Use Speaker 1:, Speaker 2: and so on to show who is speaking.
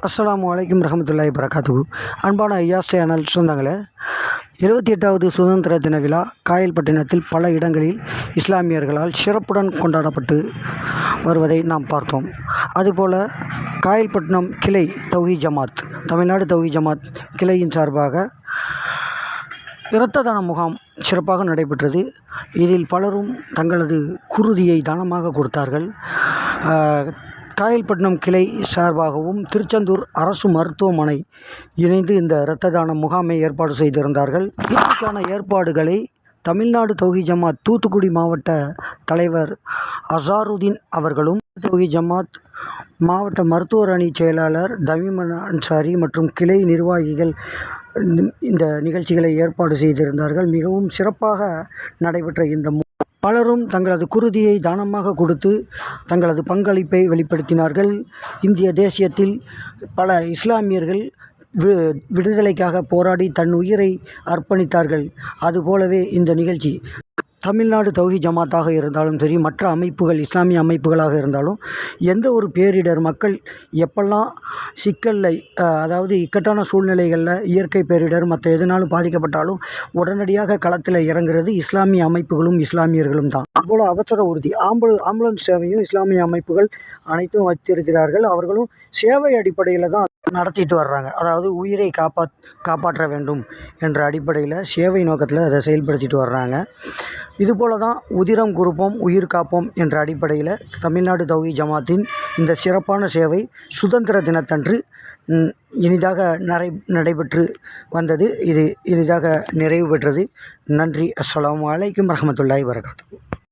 Speaker 1: அஸ்ஸலாமு அலைக்கும் ரஹமத்துல்லாஹி வரகாத்துஹு. அன்பான ஐயாஸ் சேனல் சொந்தங்களே, 78வது சுதந்திர தின விழா காயல்பட்டினத்தில் பல இடங்களில் இஸ்லாமியர்களால் சிறப்புடன் கொண்டாடப்பட்டு வருவதை நாம் பார்த்தோம். அதுபோல் காயல்பட்டினம் கிளை தௌஹீத் ஜமாத், தமிழ்நாடு தௌஹீத் ஜமாத் கிளையின் சார்பாக இரத்த தான முகாம் சிறப்பாக நடைபெற்றது. இதில் பலரும் தங்களது குருதியை தானமாக கொடுத்தார்கள். காயல்பட்டினம் கிளை சார்பாகவும் திருச்செந்தூர் அரசு மருத்துவமனை இணைந்து இந்த இரத்த தான முகாமை ஏற்பாடு செய்திருந்தார்கள். இதற்கான ஏற்பாடுகளை தமிழ்நாடு தௌஹீத் ஜமாத் தூத்துக்குடி மாவட்ட தலைவர் அசாருதீன் அவர்களும், தௌஹீத் ஜமாத் மாவட்ட மருத்துவர் அணி செயலாளர் தமீம் அன்சாரி மற்றும் கிளை நிர்வாகிகள் இந்த நிகழ்ச்சிகளை ஏற்பாடு செய்திருந்தார்கள். மிகவும் சிறப்பாக நடைபெற்ற இந்த பலரும் தங்களது குருதியை தானமாக கொடுத்து தங்களது பங்களிப்பை வெளிப்படுத்தினார்கள். இந்திய தேசியத்தில் பல இஸ்லாமியர்கள் விடுதலைக்காக போராடி தன் உயிரை அர்ப்பணித்தார்கள். அதுபோலவே இந்த நிகழ்ச்சி தமிழ்நாடு தௌஹீத் ஜமாத்தாக இருந்தாலும் சரி, மற்ற அமைப்புகள் இஸ்லாமிய அமைப்புகளாக இருந்தாலும், எந்த ஒரு பேரிடர் மக்கள் எப்பெல்லாம் சிக்கலில், அதாவது இக்கட்டான சூழ்நிலைகளில், இயற்கை பேரிடர் மற்ற எதுனாலும் பாதிக்கப்பட்டாலும் உடனடியாக களத்தில் இறங்குறது இஸ்லாமிய அமைப்புகளும் இஸ்லாமியர்களும் தான். அதுபோல் அவசர ஊர்தி ஆம்புலன்ஸ் சேவையும் இஸ்லாமிய அமைப்புகள் அனைத்தும் வச்சிருக்கிறார்கள். அவர்களும் சேவை அடிப்படையில் தான் நடத்திட்டு வர்றாங்க. அதாவது உயிரை காப்பாற்ற வேண்டும் என்ற அடிப்படையில் சேவை நோக்கத்தில் அதை செயல்படுத்திட்டு வர்றாங்க. இதுபோல தான் உதிரம் குருப்போம் உயிர் காப்போம் என்ற அடிப்படையில் தமிழ்நாடு தௌஹீத் ஜமாத்தின் இந்த சிறப்பான சேவை சுதந்திர தினத்தன்று இனிதாக நடைபெற்று வந்தது. இது இனிதாக நிறைவு பெற்றது. நன்றி. அஸ்ஸலாமு அலைக்கும் ரஹமத்துல்லாஹி வரகாத்துஹு.